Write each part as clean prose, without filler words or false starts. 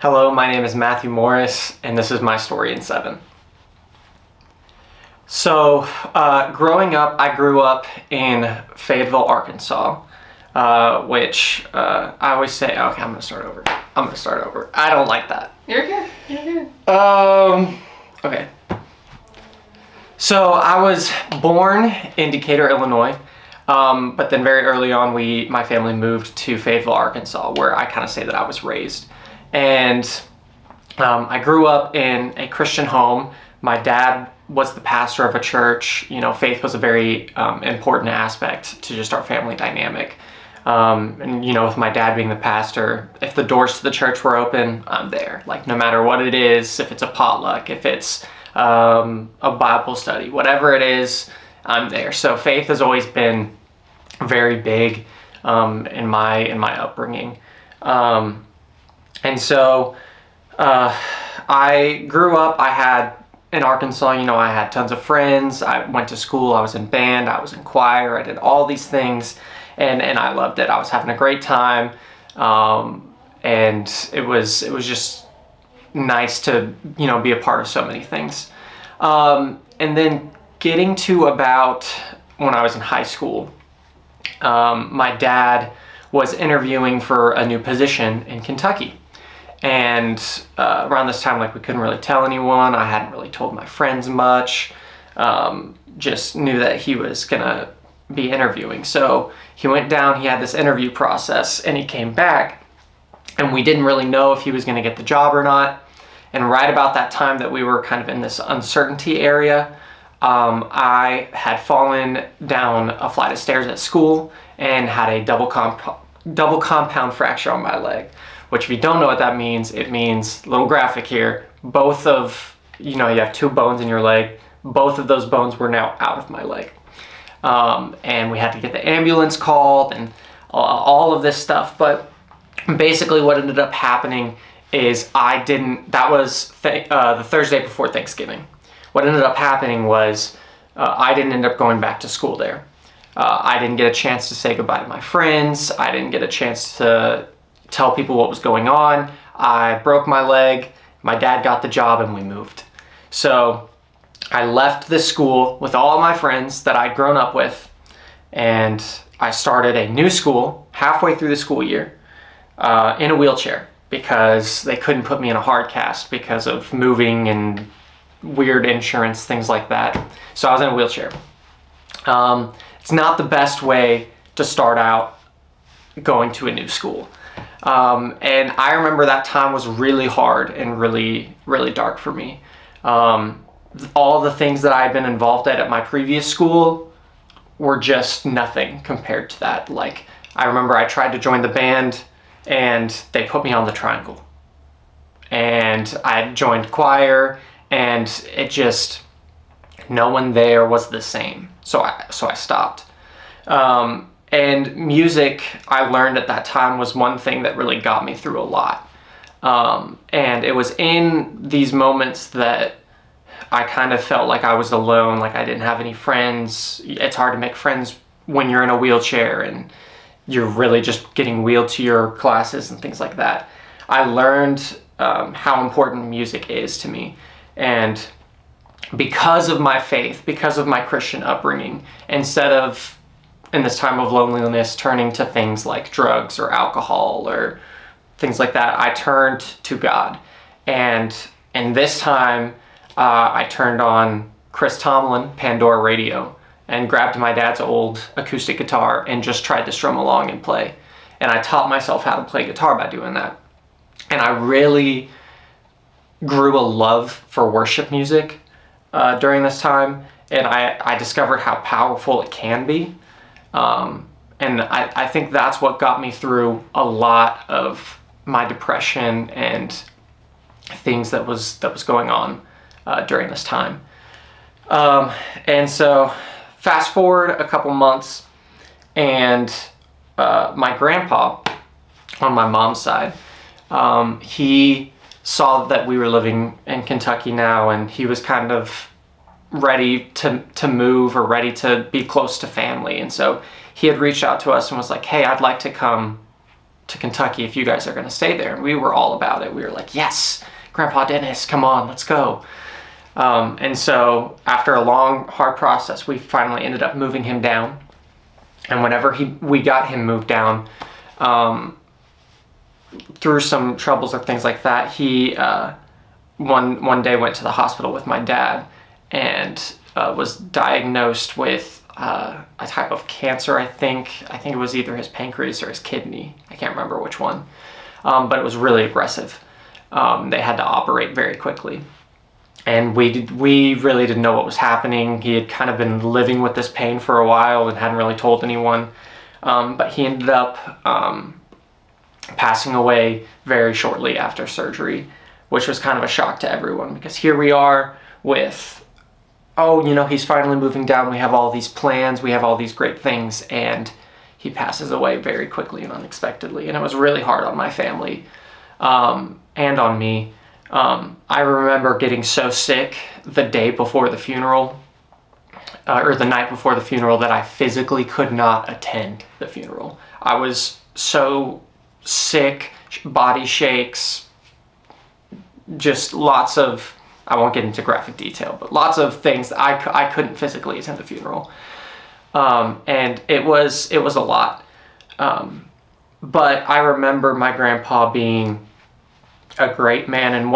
Hello, my name is Matthew Morris, and this is my story in 7. So, growing up, I grew up in Fayetteville, Arkansas, which I always say, okay, I'm going to start over. I don't like that. You're good. Okay. So, I was born in Decatur, Illinois, but then very early on, my family moved to Fayetteville, Arkansas, where I kind of say that I was raised. And I grew up in a Christian home. My dad was the pastor of a church. You know, faith was a very important aspect to just our family dynamic. And, you know, with my dad being the pastor, if the doors to the church were open, I'm there. Like, no matter what it is, if it's a potluck, if it's a Bible study, whatever it is, I'm there. So faith has always been very big in my upbringing. And so I grew up, in Arkansas, you know, I had tons of friends. I went to school, I was in band, I was in choir, I did all these things, and I loved it. I was having a great time, and it was just nice to, you know, be a part of so many things. And then getting to about when I was in high school, my dad was interviewing for a new position in Kentucky. And around this time, like, we couldn't really tell anyone. I hadn't really told my friends much. Just knew that he was gonna be interviewing. So he went down, he had this interview process, and he came back, and we didn't really know if he was gonna get the job or not. And right about that time that we were kind of in this uncertainty area, I had fallen down a flight of stairs at school and had a double compound fracture on my leg. Which, if you don't know what that means, it means, little graphic here, you have 2 bones in your leg, both of those bones were now out of my leg. And we had to get the ambulance called and all of this stuff. But basically what ended up happening is that was the Thursday before Thanksgiving. What ended up happening was I didn't end up going back to school there. I didn't get a chance to say goodbye to my friends. I didn't get a chance to tell people what was going on. I broke my leg, my dad got the job, and we moved. So I left this school with all my friends that I'd grown up with, and I started a new school halfway through the school year in a wheelchair because they couldn't put me in a hard cast because of moving and weird insurance, things like that. So I was in a wheelchair. It's not the best way to start out going to a new school. And I remember that time was really hard and really, really dark for me. All the things that I had been involved at my previous school were just nothing compared to that. Like, I remember I tried to join the band and they put me on the triangle. And I joined choir and no one there was the same. So I stopped. And music, I learned at that time, was one thing that really got me through a lot. And it was in these moments that I kind of felt like I was alone, like I didn't have any friends. It's hard to make friends when you're in a wheelchair and you're really just getting wheeled to your classes and things like that. I learned how important music is to me. And because of my faith, because of my Christian upbringing, instead of in this time of loneliness turning to things like drugs or alcohol or things like that, I turned to God. And this time I turned on Chris Tomlin Pandora radio and grabbed my dad's old acoustic guitar and just tried to strum along and play. And I taught myself how to play guitar by doing that. And I really grew a love for worship music during this time, and I discovered how powerful it can be. And I think that's what got me through a lot of my depression and things that was going on during this time. And so fast forward a couple months, and my grandpa on my mom's side, he saw that we were living in Kentucky now, and he was kind of ready to move or ready to be close to family. And so he had reached out to us and was like, hey, I'd like to come to Kentucky if you guys are going to stay there. And we were all about it. We were like, yes, Grandpa Dennis, come on, let's go. And so after a long, hard process, we finally ended up moving him down. And whenever we got him moved down, through some troubles or things like that, he one day went to the hospital with my dad and was diagnosed with a type of cancer. I think it was either his pancreas or his kidney. I can't remember which one, but it was really aggressive. They had to operate very quickly, and we really didn't know what was happening. He had kind of been living with this pain for a while and hadn't really told anyone, but he ended up passing away very shortly after surgery, which was kind of a shock to everyone, because here we are with, he's finally moving down, we have all these plans, we have all these great things, and he passes away very quickly and unexpectedly. And it was really hard on my family and on me. I remember getting so sick the day before the funeral, or the night before the funeral, that I physically could not attend the funeral. I was so sick, body shakes, just lots of, I won't get into graphic detail, but lots of things that I couldn't physically attend the funeral. And it was a lot. But I remember my grandpa being a great man, and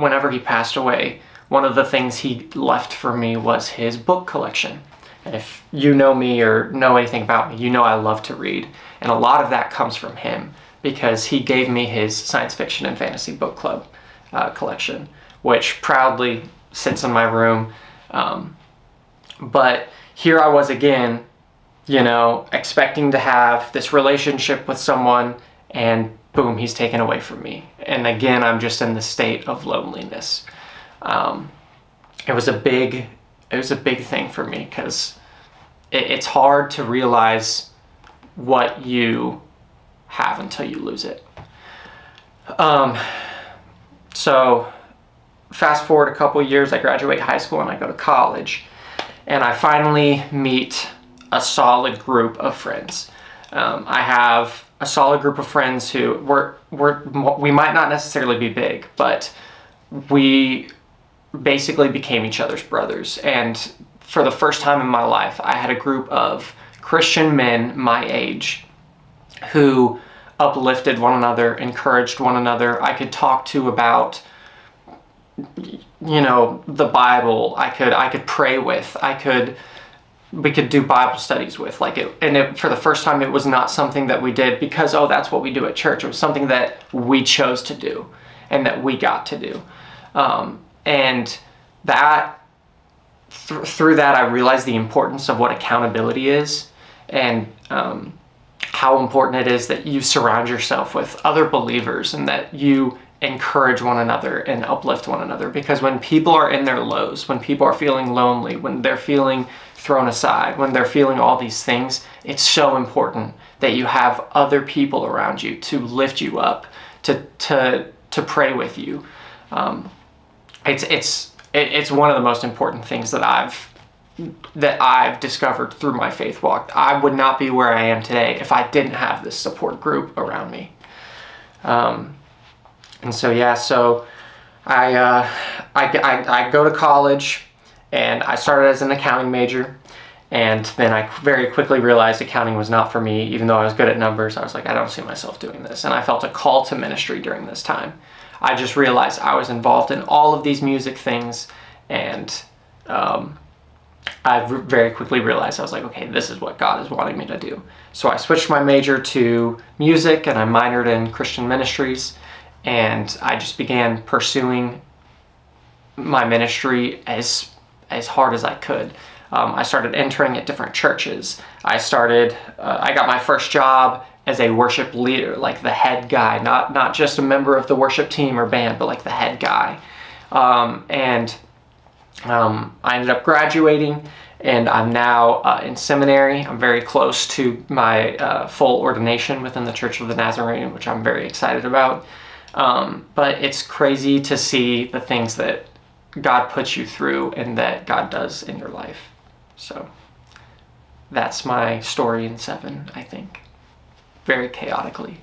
whenever he passed away, one of the things he left for me was his book collection. And if you know me or know anything about me, you know I love to read. And a lot of that comes from him, because he gave me his science fiction and fantasy book club collection, which proudly sits in my room. But here I was again, expecting to have this relationship with someone, and boom, he's taken away from me. And again, I'm just in the state of loneliness. It was a big thing for me, because it's hard to realize what you have until you lose it. So fast forward a couple years, I graduate high school and I go to college, and I finally meet a solid group of friends. I have a solid group of friends who we might not necessarily be big, but we basically became each other's brothers. And for the first time in my life, I had a group of Christian men my age who uplifted one another, encouraged one another. I could talk to about, the Bible. I could pray with. We could do Bible studies with. For the first time, it was not something that we did because, that's what we do at church. It was something that we chose to do and that we got to do. And that, through that, I realized the importance of what accountability is, and how important it is that you surround yourself with other believers and that you encourage one another and uplift one another. Because when people are in their lows, when people are feeling lonely, when they're feeling thrown aside, when they're feeling all these things, it's so important that you have other people around you to lift you up, to pray with you. It's one of the most important things that I've discovered through my faith walk. I would not be where I am today if I didn't have this support group around me. So I go to college, and I started as an accounting major, and then I very quickly realized accounting was not for me. Even though I was good at numbers, I was like, I don't see myself doing this. And I felt a call to ministry during this time. I just realized I was involved in all of these music things, and I very quickly realized, I was like, okay, this is what God is wanting me to do. So I switched my major to music, and I minored in Christian ministries, and I just began pursuing my ministry as hard as I could. I started interning at different churches. I got my first job as a worship leader, like the head guy, not just a member of the worship team or band, but like the head guy. I ended up graduating, and I'm now in seminary. I'm very close to my full ordination within the Church of the Nazarene, which I'm very excited about. But it's crazy to see the things that God puts you through and that God does in your life. So that's my story in 7, I think. Very chaotically.